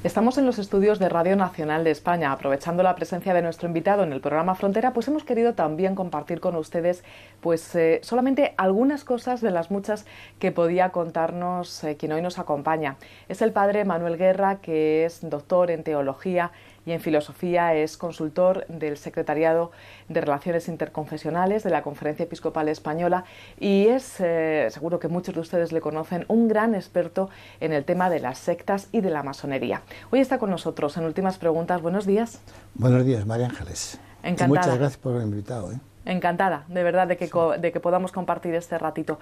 Estamos en los estudios de Radio Nacional de España. Aprovechando la presencia de nuestro invitado en el programa Frontera, pues hemos querido también compartir con ustedes solamente algunas cosas de las muchas que podía contarnos quien hoy nos acompaña. Es el padre Manuel Guerra, que es doctor en teología y en filosofía, es consultor del Secretariado de Relaciones Interconfesionales de la Conferencia Episcopal Española y es, seguro que muchos de ustedes le conocen, un gran experto en el tema de las sectas y de la masonería. Hoy está con nosotros en Últimas Preguntas. Buenos días. Buenos días, María Ángeles. Encantada. Y muchas gracias por haberme invitado. Encantada, de verdad, de que podamos compartir este ratito.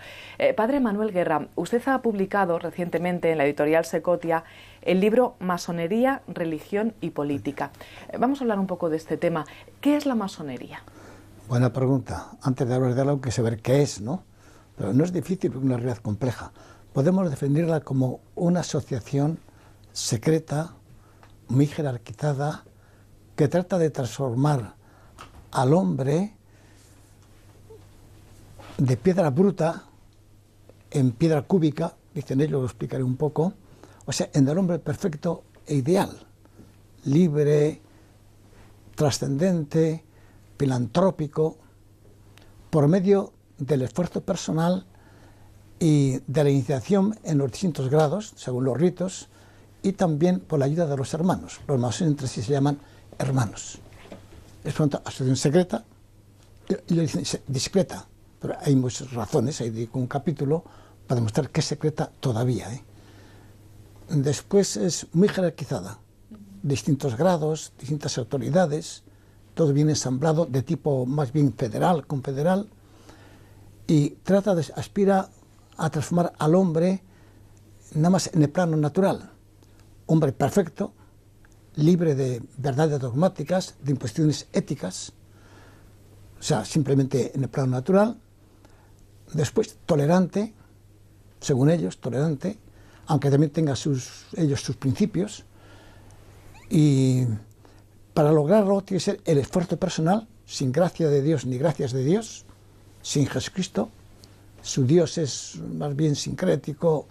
Padre Manuel Guerra, usted ha publicado recientemente en la editorial Secotia el libro Masonería, Religión y Política. Vamos a hablar un poco de este tema. ¿Qué es la masonería? Buena pregunta. Antes de hablar de algo, hay que saber qué es, ¿no? Pero no es difícil porque es una realidad compleja. Podemos definirla como una asociación secreta, muy jerarquizada, que trata de transformar al hombre de piedra bruta en piedra cúbica, dicen ellos, lo explicaré un poco, o sea, en el hombre perfecto e ideal, libre, trascendente, filantrópico, por medio del esfuerzo personal y de la iniciación en los distintos grados, según los ritos, y también por la ayuda de los hermanos. Los masones entre sí se llaman hermanos. Es una asociación secreta, y lo dicen discreta, pero hay muchas razones, hay un capítulo para demostrar que es secreta todavía. Después es muy jerarquizada, distintos grados, distintas autoridades, todo bien ensamblado, de tipo más bien federal, confederal, y aspira a transformar al hombre nada más en el plano natural, hombre perfecto, libre de verdades dogmáticas, de imposiciones éticas, o sea, simplemente en el plano natural. Después, tolerante, según ellos, tolerante, aunque también tenga ellos sus principios. Y para lograrlo tiene que ser el esfuerzo personal, sin gracia de Dios ni gracias de Dios, sin Jesucristo. Su Dios es más bien sincrético,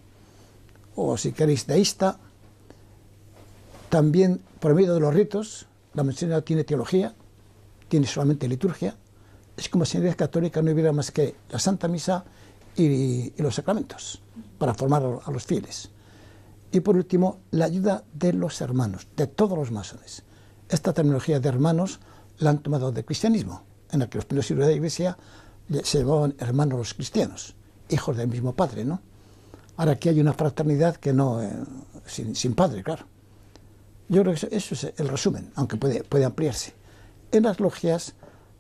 o si queréis, deísta. También, por medio de los ritos, la masonería no tiene teología, tiene solamente liturgia. Es como si en la Iglesia Católica no hubiera más que la Santa Misa y los sacramentos para formar a los fieles. Y por último, la ayuda de los hermanos, de todos los masones. Esta terminología de hermanos la han tomado del cristianismo, en la que los primeros siglos de la Iglesia se llamaban hermanos los cristianos, hijos del mismo padre, ¿no? Ahora aquí hay una fraternidad que no, sin padre, claro. Yo creo que eso es el resumen, aunque puede ampliarse. En las logias,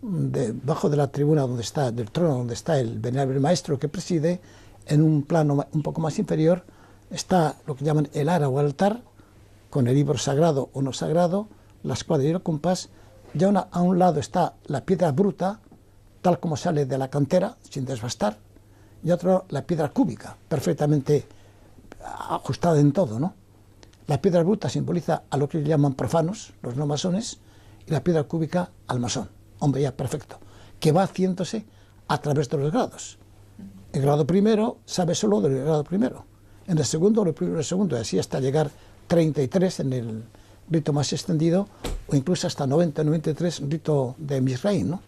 debajo de la tribuna del trono donde está el venerable maestro que preside, en un plano un poco más inferior, está lo que llaman el ara o altar, con el libro sagrado o no sagrado, la escuadra y el compás. Ya a un lado está la piedra bruta, tal como sale de la cantera, sin desbastar, y otro la piedra cúbica, perfectamente ajustada en todo, ¿no? La piedra bruta simboliza a lo que llaman profanos, los no masones, y la piedra cúbica al masón, hombre ya perfecto, que va haciéndose a través de los grados. El grado primero sabe solo del grado primero, en el segundo lo primero y el segundo, y así hasta llegar 33 en el rito más extendido, o incluso hasta 93 rito de Misraim, ¿no?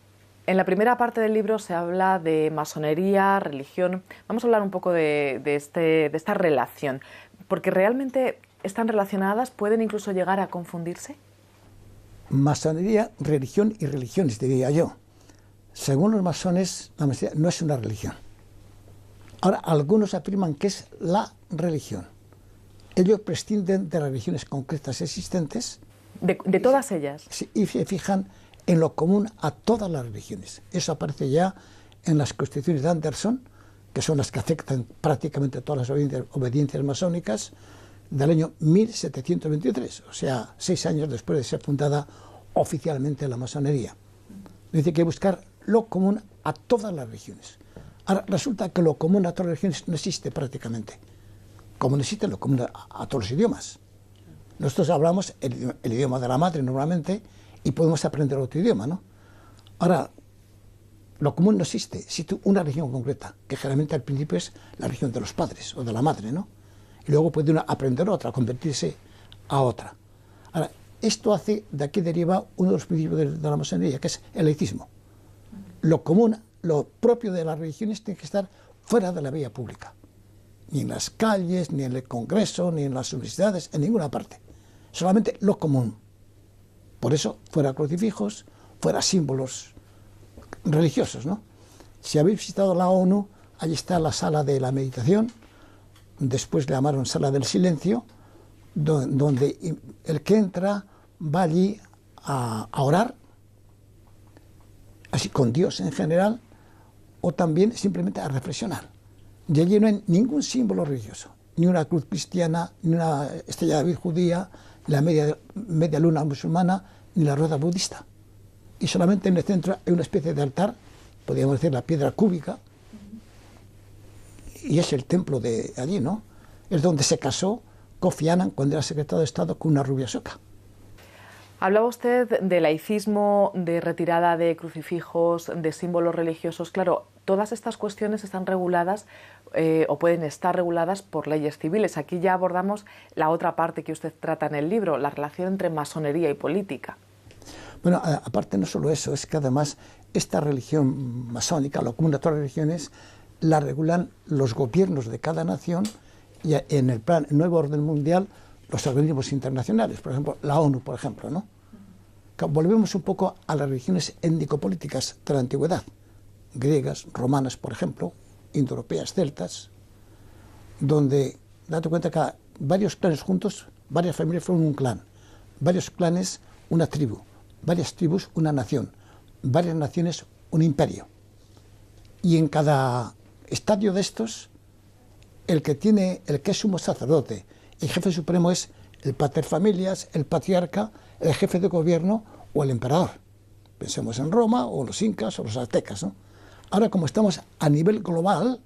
En la primera parte del libro se habla de masonería, religión. Vamos a hablar un poco de esta relación, porque realmente están relacionadas, pueden incluso llegar a confundirse. Masonería, religión y religiones, diría yo. Según los masones, la masonería no es una religión. Ahora, algunos afirman que es la religión. Ellos prescinden de las religiones concretas existentes. De todas ellas. Sí, y se fijan en lo común a todas las religiones. Eso aparece ya en las constituciones de Anderson, que son las que afectan prácticamente todas las obediencias masónicas, del año 1723, o sea, 6 años después de ser fundada oficialmente la masonería. Dice que hay que buscar lo común a todas las religiones. Ahora, resulta que lo común a todas las religiones no existe prácticamente, como no existe lo común a todos los idiomas. Nosotros hablamos el idioma de la madre normalmente y podemos aprender otro idioma, ¿no? Ahora, lo común no existe, existe una religión concreta, que generalmente al principio es la religión de los padres o de la madre, ¿no? Y luego puede uno aprender otra, convertirse a otra. Ahora, esto hace, de aquí deriva uno de los principios de la masonería, que es el laicismo. Lo común, lo propio de las religiones tiene que estar fuera de la vía pública. Ni en las calles, ni en el Congreso, ni en las universidades, en ninguna parte. Solamente lo común. Por eso, fuera crucifijos, fuera símbolos religiosos, ¿no? Si habéis visitado la ONU, allí está la sala de la meditación, después le llamaron sala del silencio, donde el que entra va allí a orar, así con Dios en general, o también simplemente a reflexionar. Y allí no hay ningún símbolo religioso, ni una cruz cristiana, ni una estrella de David judía, la media luna musulmana, ni la rueda budista. Y solamente en el centro hay una especie de altar, podríamos decir la piedra cúbica, y es el templo de allí, ¿no? Es donde se casó Kofi Annan cuando era secretario de Estado con una rubia sueca. Hablaba usted de laicismo, de retirada de crucifijos, de símbolos religiosos. Claro, todas estas cuestiones están reguladas o pueden estar reguladas por leyes civiles. Aquí ya abordamos la otra parte que usted trata en el libro, la relación entre masonería y política. Bueno, aparte no solo eso, es que además esta religión masónica, lo común de todas las religiones, la regulan los gobiernos de cada nación y en el plan nuevo orden mundial los organismos internacionales, por ejemplo, la ONU, por ejemplo, ¿no? Volvemos un poco a las religiones étnico-políticas de la antigüedad, griegas, romanas, por ejemplo, indoeuropeas, celtas, donde, date cuenta que varios clanes juntos, varias familias fueron un clan, varios clanes una tribu, varias tribus una nación, varias naciones un imperio. Y en cada estadio de estos, el que es sumo sacerdote, el jefe supremo es el paterfamilias, el patriarca, el jefe de gobierno o el emperador. Pensemos en Roma o los incas o los aztecas, ¿no? Ahora, como estamos a nivel global,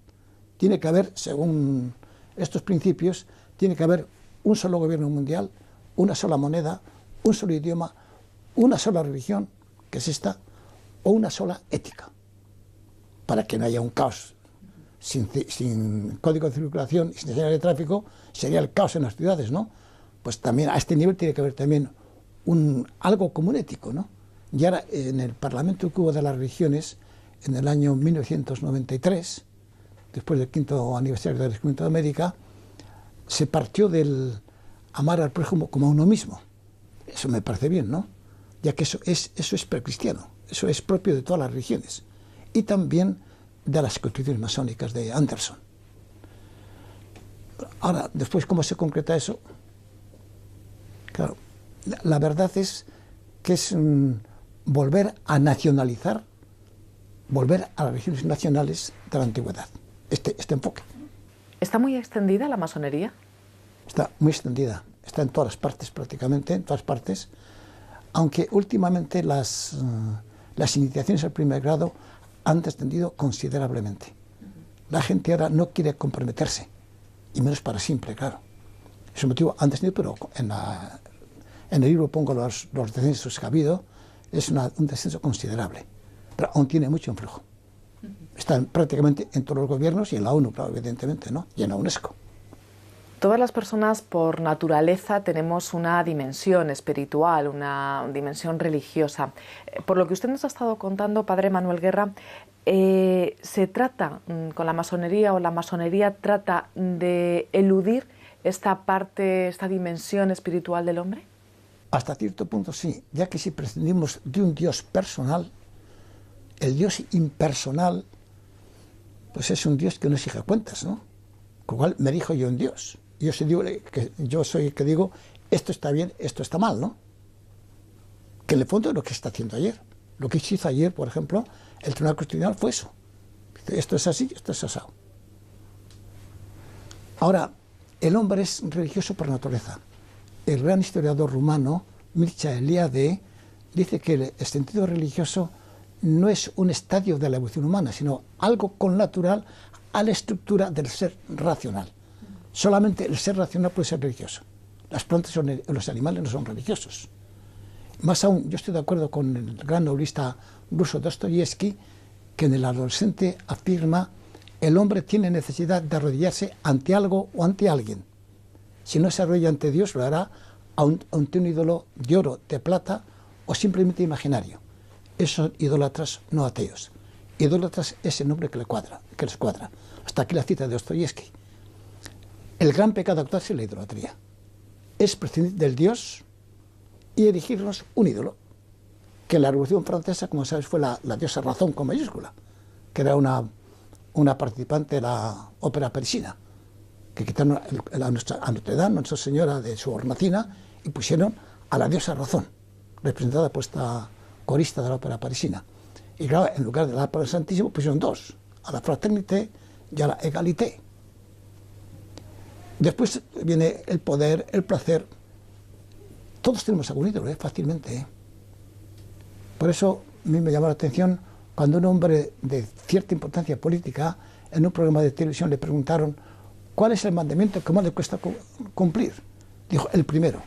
tiene que haber, según estos principios, tiene que haber un solo gobierno mundial, una sola moneda, un solo idioma, una sola religión, que es esta, o una sola ética, para que no haya un caos. Sin código de circulación y sin señales de tráfico sería el caos en las ciudades, ¿no? Pues también a este nivel tiene que haber también algo común ético, ¿no? Y ahora en el Parlamento que hubo de las religiones, en el año 1993, después del 5º aniversario del descubrimiento de América, se partió del amar al prójimo como a uno mismo. Eso me parece bien, ¿no? Ya que eso es precristiano, eso es propio de todas las religiones. Y también de las constituciones masónicas de Anderson. Ahora, después, ¿cómo se concreta eso? Claro, la verdad es que es volver a nacionalizar, volver a las religiones nacionales de la antigüedad, este enfoque. ¿Está muy extendida la masonería? Está muy extendida, está en todas las partes prácticamente, en todas partes, aunque últimamente las iniciaciones al primer grado han descendido considerablemente. La gente ahora no quiere comprometerse, y menos para siempre, claro. Ese motivo han descendido, pero en el libro pongo los descensos que ha habido, es un descenso considerable, pero aún tiene mucho influjo. Están prácticamente en todos los gobiernos y en la ONU, claro, evidentemente, ¿no? Y en la UNESCO. Todas las personas por naturaleza tenemos una dimensión espiritual, una dimensión religiosa. Por lo que usted nos ha estado contando, padre Manuel Guerra, ¿se trata con la masonería o la masonería trata de eludir esta parte, esta dimensión espiritual del hombre? Hasta cierto punto sí, ya que si prescindimos de un Dios personal, el Dios impersonal, pues es un Dios que no exige cuentas, ¿no? Con lo cual me dijo yo en Dios. Yo soy el que digo, esto está bien, esto está mal, ¿no? Que en el fondo es lo que está haciendo ayer. Lo que se hizo ayer, por ejemplo, el Tribunal Constitucional fue eso. Esto es así, esto es asado. Ahora, el hombre es religioso por naturaleza. El gran historiador rumano, Mircea Eliade, dice que el sentido religioso no es un estadio de la evolución humana, sino algo connatural a la estructura del ser racional. Solamente el ser racional puede ser religioso. Las plantas y los animales no son religiosos. Más aún, yo estoy de acuerdo con el gran novelista ruso Dostoyevsky, que en el adolescente afirma: el hombre tiene necesidad de arrodillarse ante algo o ante alguien. Si no se arrodilla ante Dios, lo hará ante un ídolo de oro, de plata o simplemente imaginario. Esos son idólatras no ateos. Idólatras es el nombre que les cuadra. Hasta aquí la cita de Dostoyevsky. El gran pecado actual es la idolatría. Es prescindir del Dios y erigirnos un ídolo, que en la Revolución Francesa, como sabes, fue la diosa Razón con mayúscula, que era una participante de la ópera parisina, que quitaron a Notre Dame, Nuestra Señora, de su hornacina y pusieron a la diosa Razón, representada por esta corista de la ópera parisina. Y claro, en lugar de la Padre Santísimo pusieron dos, a la Fraternité y a la Égalité. Después viene el poder, el placer. Todos tenemos algún ídolo, fácilmente. Por eso a mí me llama la atención cuando un hombre de cierta importancia política en un programa de televisión le preguntaron ¿cuál es el mandamiento que más le cuesta cumplir? Dijo, el primero,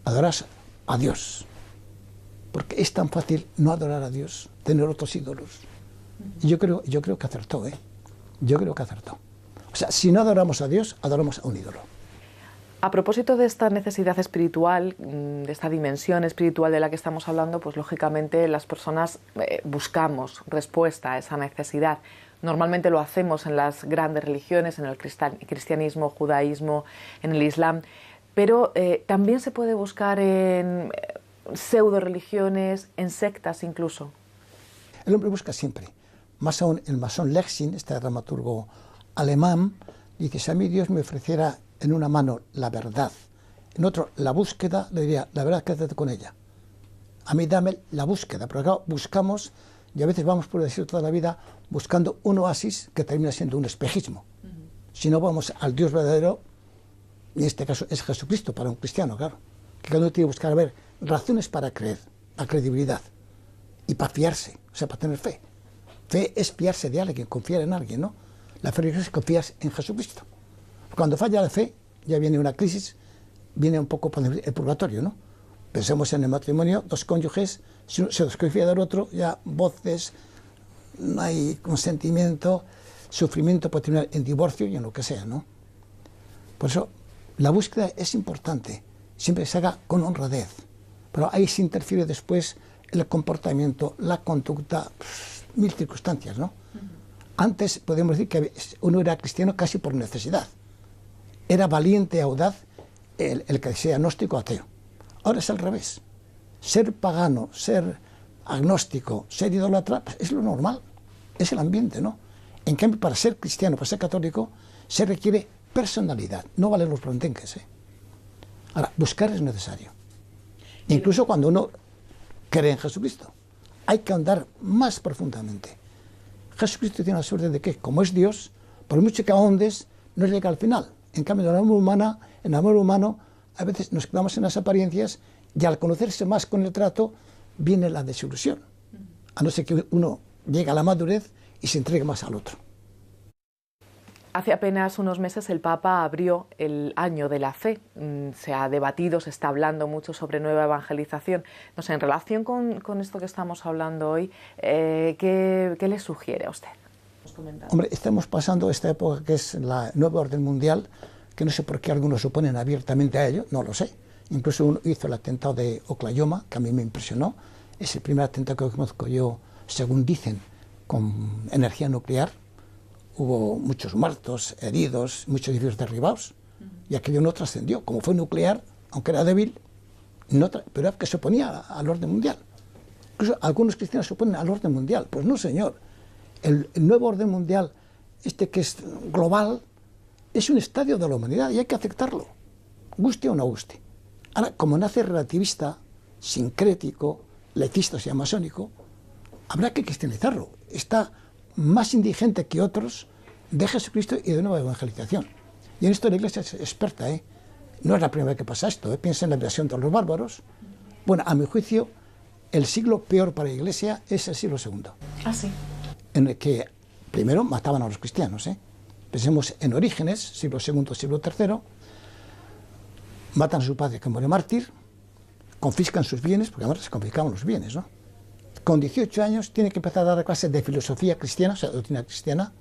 adorarás a Dios. Porque es tan fácil no adorar a Dios, tener otros ídolos. Y yo creo que acertó, Yo creo que acertó. O sea, si no adoramos a Dios, adoramos a un ídolo. A propósito de esta necesidad espiritual, de esta dimensión espiritual de la que estamos hablando, pues lógicamente las personas buscamos respuesta a esa necesidad. Normalmente lo hacemos en las grandes religiones, en el cristianismo, judaísmo, en el islam, pero también se puede buscar en pseudo religiones, en sectas incluso. El hombre busca siempre. Más aún el masón Lexin, este dramaturgo alemán, dice, si a mí Dios me ofreciera en una mano la verdad, en otro la búsqueda, le diría, la verdad, quédate con ella. A mí dame la búsqueda, pero claro, buscamos y a veces vamos por el desierto toda la vida buscando un oasis que termina siendo un espejismo. Si no vamos al Dios verdadero, y en este caso es Jesucristo para un cristiano, claro, que cada uno tiene que buscar, a ver, razones para creer, la credibilidad, y para fiarse, o sea, para tener fe. Fe es fiarse de alguien, confiar en alguien, ¿no? La fe es confiar en Jesucristo. Cuando falla la fe, ya viene una crisis, viene un poco el purgatorio, ¿no? Pensemos en el matrimonio, dos cónyuges, si uno se desconfía del otro, ya voces, no hay consentimiento, sufrimiento puede terminar en divorcio y en lo que sea, ¿no? Por eso, la búsqueda es importante, siempre se haga con honradez, pero ahí se interfiere después el comportamiento, la conducta, mil circunstancias, ¿no? Antes podemos decir que uno era cristiano casi por necesidad. Era valiente, audaz, el que sea agnóstico o ateo. Ahora es al revés. Ser pagano, ser agnóstico, ser idólatra, pues es lo normal. Es el ambiente, ¿no? En cambio, para ser cristiano, para ser católico, se requiere personalidad. No valen los brontenques, Ahora, buscar es necesario. Incluso cuando uno cree en Jesucristo. Hay que andar más profundamente. Jesucristo tiene la suerte de que, como es Dios, por mucho que ahondes, no llega al final. En cambio, en el amor humano, a veces nos quedamos en las apariencias y al conocerse más con el trato, viene la desilusión. A no ser que uno llegue a la madurez y se entregue más al otro. Hace apenas unos meses el Papa abrió el año de la fe. Se ha debatido, se está hablando mucho sobre nueva evangelización. No sé, en relación con esto que estamos hablando hoy, ¿qué le sugiere a usted? Hombre, estamos pasando esta época que es la nueva orden mundial, que no sé por qué algunos se oponen abiertamente a ello, no lo sé. Incluso uno hizo el atentado de Oklahoma, que a mí me impresionó. Es el primer atentado que conozco yo, según dicen, con energía nuclear. Hubo muchos muertos, heridos, muchos edificios derribados, y aquello no trascendió. Como fue nuclear, aunque era débil, pero era que se oponía al orden mundial. Incluso algunos cristianos se oponen al orden mundial. Pues no, señor. El nuevo orden mundial, este que es global, es un estadio de la humanidad y hay que aceptarlo, guste o no guste. Ahora, como nace relativista, sincrético, laicista, o sea, masónico, habrá que cristianizarlo. Está más indigente que otros de Jesucristo y de nueva evangelización. Y en esto la Iglesia es experta, No es la primera vez que pasa esto, Piensa en la invasión de los bárbaros. Bueno, a mi juicio, el siglo peor para la Iglesia es el siglo II. Ah, sí. En el que primero mataban a los cristianos, Pensemos en Orígenes, siglo II, siglo III, matan a su padre que muere mártir, confiscan sus bienes, porque además se confiscaban los bienes, ¿no? Con 18 años tiene que empezar a dar clases de filosofía cristiana, o sea, doctrina cristiana,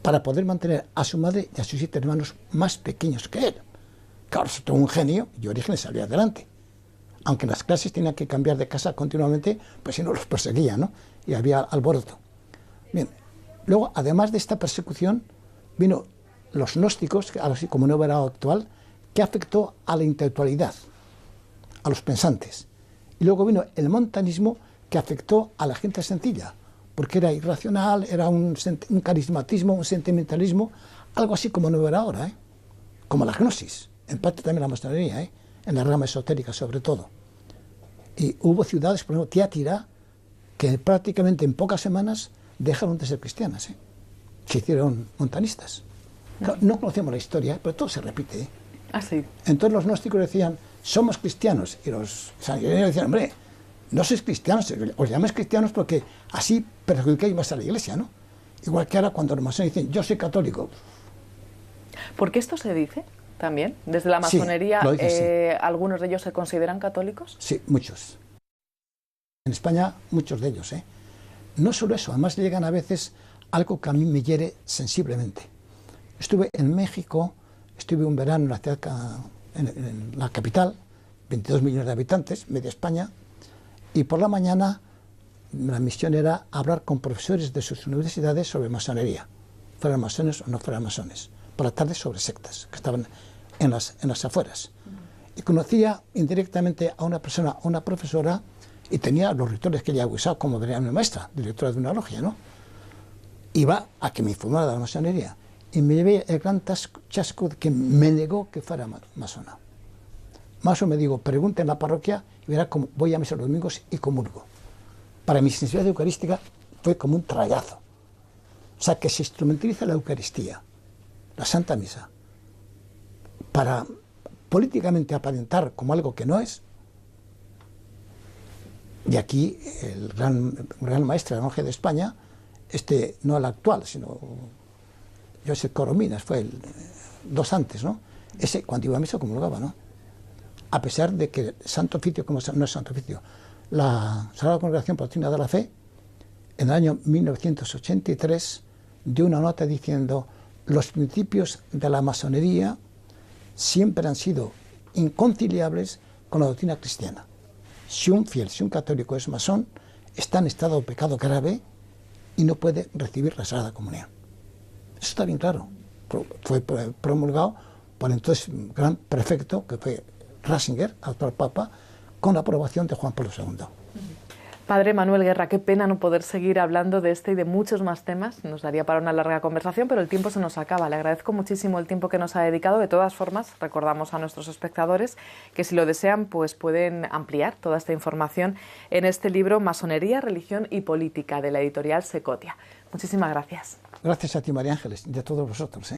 para poder mantener a su madre y a sus 7 hermanos más pequeños que él. Claro, es todo un genio y Orígenes salió adelante. Aunque en las clases tenían que cambiar de casa continuamente, pues si no los perseguían, ¿no? Y había alboroto. Bien, luego, además de esta persecución, vino los gnósticos, así como novedad actual, que afectó a la intelectualidad, a los pensantes. Y luego vino el montanismo, que afectó a la gente sencilla, porque era irracional, era un carismatismo, un sentimentalismo, algo así como no era ahora, como la gnosis, en parte también la masonería, en la rama esotérica sobre todo. Y hubo ciudades, por ejemplo, Tiátira, que prácticamente en pocas semanas dejaron de ser cristianas, se hicieron montanistas. Claro, no conocemos la historia, pero todo se repite. Ah, sí. Entonces los gnósticos decían, somos cristianos, y los sanguinarios decían, hombre, no sois cristianos, os llamáis cristianos porque así perjudicáis más a la iglesia, ¿no? Igual que ahora cuando los masones dicen, yo soy católico. ¿Por qué esto se dice también? Desde la masonería, sí, lo dicen, sí. ¿Algunos de ellos se consideran católicos? Sí, muchos. En España, muchos de ellos, No solo eso, además llegan a veces algo que a mí me hiere sensiblemente. Estuve en México, estuve un verano en la ciudad, en la capital, 22 millones de habitantes, media España, y por la mañana la misión era hablar con profesores de sus universidades sobre masonería, fueran masones o no fueran masones, por la tarde sobre sectas, que estaban en las afueras. Y conocía indirectamente a una persona, una profesora, y tenía los lectores que ella había usado como vería mi maestra, directora de una logia, ¿no? Iba a que me informara de la masonería, y me llevé el gran chasco que me negó que fuera masona. Más o me digo, pregunte en la parroquia y verá cómo voy a misa los domingos y comulgo. Para mi sensibilidad eucarística fue como un trayazo. O sea, que se instrumentaliza la Eucaristía, la Santa Misa, para políticamente aparentar como algo que no es. Y aquí el gran maestro de la Logia de España, no el actual, sino Josep Corominas, fue dos antes, ¿no? Ese cuando iba a misa comulgaba, ¿no? A pesar de que el Santo Oficio, como no es Santo Oficio, la Sagrada Congregación por Doctrina de la Fe, en el año 1983, dio una nota diciendo: los principios de la masonería siempre han sido inconciliables con la doctrina cristiana. Si un fiel, si un católico es masón, está en estado de pecado grave y no puede recibir la Sagrada Comunión. Eso está bien claro. Fue promulgado por el entonces gran prefecto, que fue Ratzinger, actual Papa, con la aprobación de Juan Pablo II. Padre Manuel Guerra, qué pena no poder seguir hablando de este y de muchos más temas. Nos daría para una larga conversación, pero el tiempo se nos acaba. Le agradezco muchísimo el tiempo que nos ha dedicado. De todas formas, recordamos a nuestros espectadores que si lo desean, pues pueden ampliar toda esta información en este libro Masonería, Religión y Política, de la editorial Secotia. Muchísimas gracias. Gracias a ti, María Ángeles, y a todos vosotros.